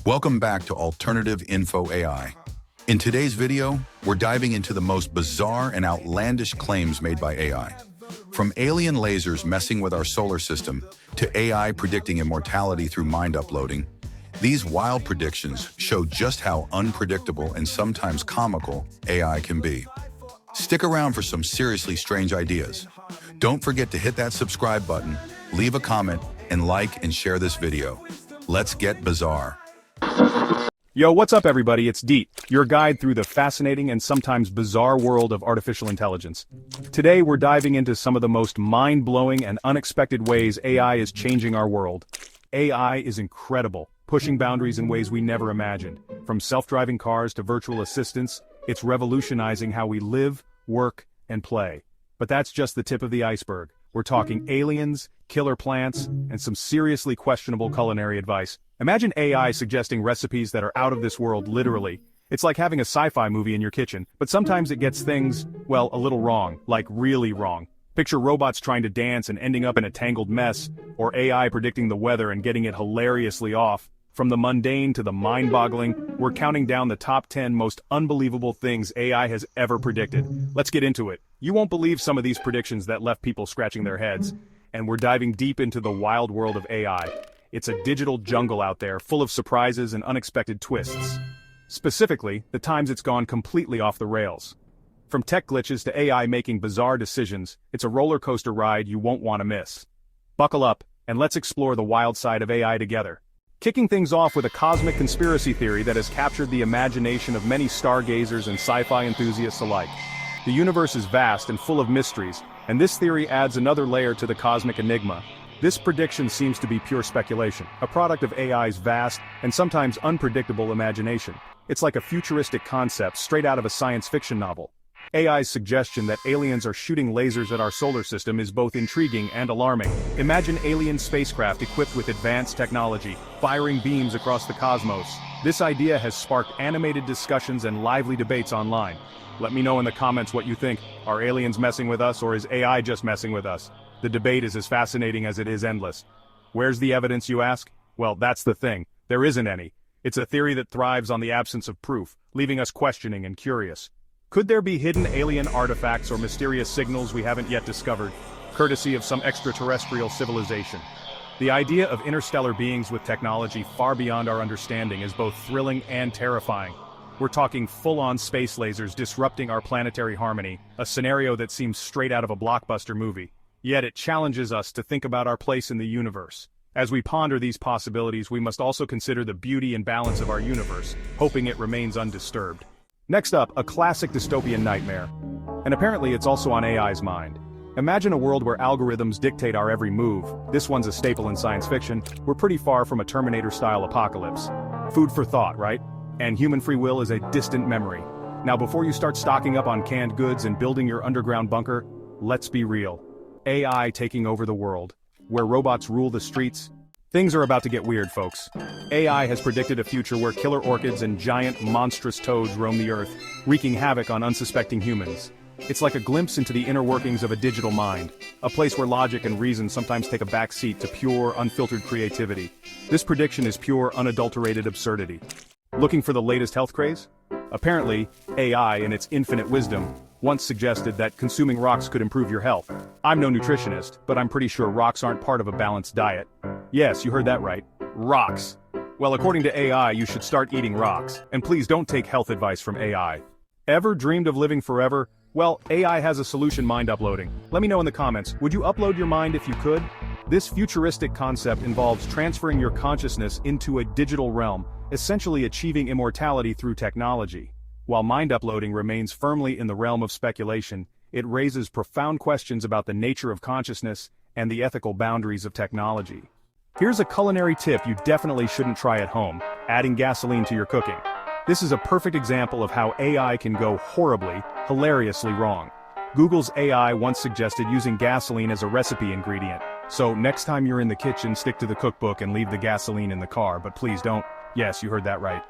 Welcome back to Alternative Info AI. In today's video, we're diving into the most bizarre and outlandish claims made by AI. From alien lasers messing with our solar system to AI predicting immortality through mind uploading, these wild predictions show just how unpredictable and sometimes comical AI can be. Stick around for some seriously strange ideas. Don't forget to hit that subscribe button, leave a comment, and like and share this video. Let's get bizarre. Yo, what's up everybody, it's Deet, your guide through the fascinating and sometimes bizarre world of artificial intelligence. Today we're diving into some of the most mind-blowing and unexpected ways AI is changing our world. AI is incredible, pushing boundaries in ways we never imagined. From self-driving cars to virtual assistants, it's revolutionizing how we live, work, and play. But that's just the tip of the iceberg. We're talking aliens, killer plants, and some seriously questionable culinary advice. Imagine AI suggesting recipes that are out of this world, literally. It's like having a sci-fi movie in your kitchen, but sometimes it gets things, well, a little wrong, like really wrong. Picture robots trying to dance and ending up in a tangled mess, or AI predicting the weather and getting it hilariously off. From the mundane to the mind-boggling, we're counting down the top 10 most unbelievable things AI has ever predicted. Let's get into it. You won't believe some of these predictions that left people scratching their heads. And we're diving deep into the wild world of AI. It's a digital jungle out there, full of surprises and unexpected twists. Specifically, the times it's gone completely off the rails. From tech glitches to AI making bizarre decisions, it's a roller coaster ride you won't want to miss. Buckle up, and let's explore the wild side of AI together. Kicking things off with a cosmic conspiracy theory that has captured the imagination of many stargazers and sci-fi enthusiasts alike. The universe is vast and full of mysteries, and this theory adds another layer to the cosmic enigma. This prediction seems to be pure speculation, a product of AI's vast and sometimes unpredictable imagination. It's like a futuristic concept straight out of a science fiction novel. AI's suggestion that aliens are shooting lasers at our solar system is both intriguing and alarming. Imagine alien spacecraft equipped with advanced technology, firing beams across the cosmos. This idea has sparked animated discussions and lively debates online. Let me know in the comments what you think. Are aliens messing with us, or is AI just messing with us? The debate is as fascinating as it is endless. Where's the evidence, you ask? Well, that's the thing. There isn't any. It's a theory that thrives on the absence of proof, leaving us questioning and curious. Could there be hidden alien artifacts or mysterious signals we haven't yet discovered, courtesy of some extraterrestrial civilization? The idea of interstellar beings with technology far beyond our understanding is both thrilling and terrifying. We're talking full-on space lasers disrupting our planetary harmony, a scenario that seems straight out of a blockbuster movie. Yet it challenges us to think about our place in the universe. As we ponder these possibilities, we must also consider the beauty and balance of our universe, hoping it remains undisturbed. Next up, a classic dystopian nightmare. And apparently it's also on AI's mind. Imagine a world where algorithms dictate our every move. This one's a staple in science fiction. We're pretty far from a Terminator-style apocalypse. Food for thought, right? And human free will is a distant memory. Now before you start stocking up on canned goods and building your underground bunker, let's be real. AI taking over the world, where robots rule the streets. Things are about to get weird, folks. AI has predicted a future where killer orchids and giant, monstrous toads roam the earth, wreaking havoc on unsuspecting humans. It's like a glimpse into the inner workings of a digital mind, a place where logic and reason sometimes take a back seat to pure, unfiltered creativity. This prediction is pure, unadulterated absurdity. Looking for the latest health craze? Apparently, AI, in its infinite wisdom, once suggested that consuming rocks could improve your health. I'm no nutritionist, but I'm pretty sure rocks aren't part of a balanced diet. Yes, you heard that right. Rocks. Well, according to AI, you should start eating rocks. And please don't take health advice from AI. Ever dreamed of living forever? Well, AI has a solution: mind uploading. Let me know in the comments, would you upload your mind if you could? This futuristic concept involves transferring your consciousness into a digital realm, essentially achieving immortality through technology. While mind uploading remains firmly in the realm of speculation, it raises profound questions about the nature of consciousness and the ethical boundaries of technology. Here's a culinary tip you definitely shouldn't try at home: adding gasoline to your cooking. This is a perfect example of how AI can go horribly, hilariously wrong. Google's AI once suggested using gasoline as a recipe ingredient. So next time you're in the kitchen, stick to the cookbook and leave the gasoline in the car, but please don't. Yes, you heard that right.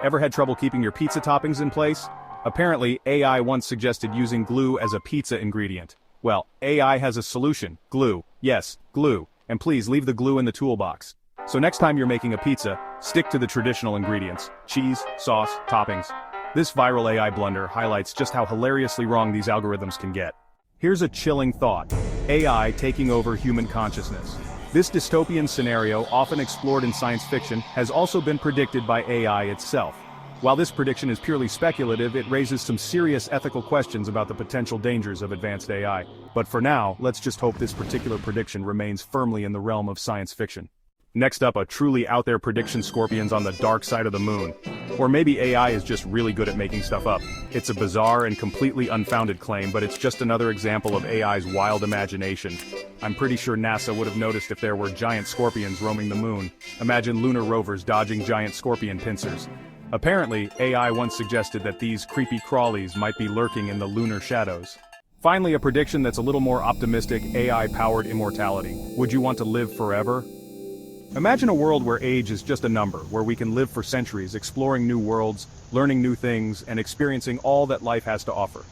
Ever had trouble keeping your pizza toppings in place? Apparently, AI once suggested using glue as a pizza ingredient. Well, AI has a solution: glue. Yes, glue. And please leave the glue in the toolbox. So next time you're making a pizza, Stick to the traditional ingredients: cheese, sauce, toppings. This viral AI blunder highlights just how hilariously wrong these algorithms can get. Here's a chilling thought: AI taking over human consciousness. This dystopian scenario, often explored in science fiction, has also been predicted by AI itself. While this prediction is purely speculative, it raises some serious ethical questions about the potential dangers of advanced AI. But for now, let's just hope this particular prediction remains firmly in the realm of science fiction. Next up, a truly out-there prediction: scorpions on the dark side of the moon. Or maybe AI is just really good at making stuff up. It's a bizarre and completely unfounded claim, but it's just another example of AI's wild imagination. I'm pretty sure NASA would have noticed if there were giant scorpions roaming the moon. Imagine lunar rovers dodging giant scorpion pincers. Apparently, AI once suggested that these creepy crawlies might be lurking in the lunar shadows. Finally, a prediction that's a little more optimistic: AI-powered immortality. Would you want to live forever? Imagine a world where age is just a number, where we can live for centuries, exploring new worlds, learning new things, and experiencing all that life has to offer.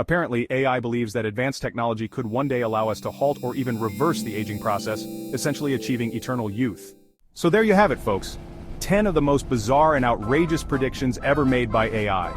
Apparently, AI believes that advanced technology could one day allow us to halt or even reverse the aging process, essentially achieving eternal youth. So there you have it, folks. 10 of the most bizarre and outrageous predictions ever made by AI.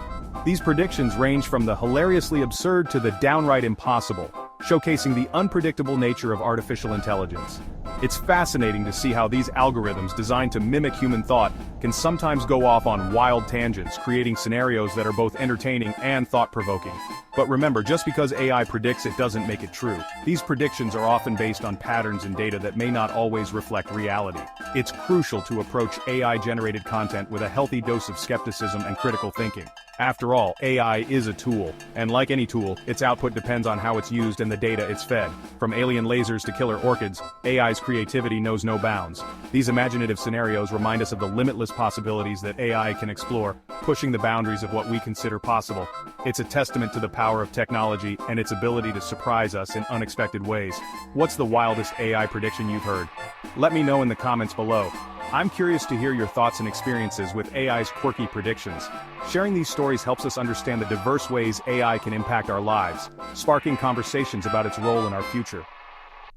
These predictions range from the hilariously absurd to the downright impossible, showcasing the unpredictable nature of artificial intelligence. It's fascinating to see how these algorithms designed to mimic human thought can sometimes go off on wild tangents, creating scenarios that are both entertaining and thought-provoking. But remember, just because AI predicts it doesn't make it true. These predictions are often based on patterns in data that may not always reflect reality. It's crucial to approach AI-generated content with a healthy dose of skepticism and critical thinking. After all, AI is a tool, and like any tool, its output depends on how it's used and the data it's fed. From alien lasers to killer orchids, AI's creativity knows no bounds. These imaginative scenarios remind us of the limitless possibilities that AI can explore, pushing the boundaries of what we consider possible. It's a testament to the power of technology and its ability to surprise us in unexpected ways. What's the wildest AI prediction you've heard? Let me know in the comments below. I'm curious to hear your thoughts and experiences with AI's quirky predictions. Sharing these stories helps us understand the diverse ways AI can impact our lives, sparking conversations about its role in our future.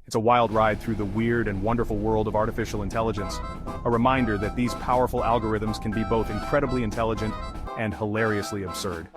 It's a wild ride through the weird and wonderful world of artificial intelligence, a reminder that these powerful algorithms can be both incredibly intelligent and hilariously absurd.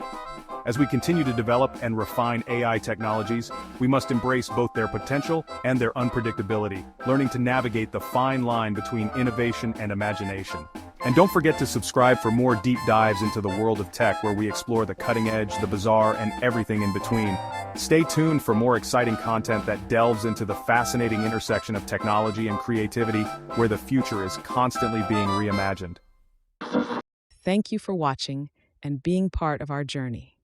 As we continue to develop and refine AI technologies, we must embrace both their potential and their unpredictability, learning to navigate the fine line between innovation and imagination. And don't forget to subscribe for more deep dives into the world of tech, where we explore the cutting edge, the bizarre, and everything in between. Stay tuned for more exciting content that delves into the fascinating intersection of technology and creativity, where the future is constantly being reimagined. Thank you for watching and being part of our journey.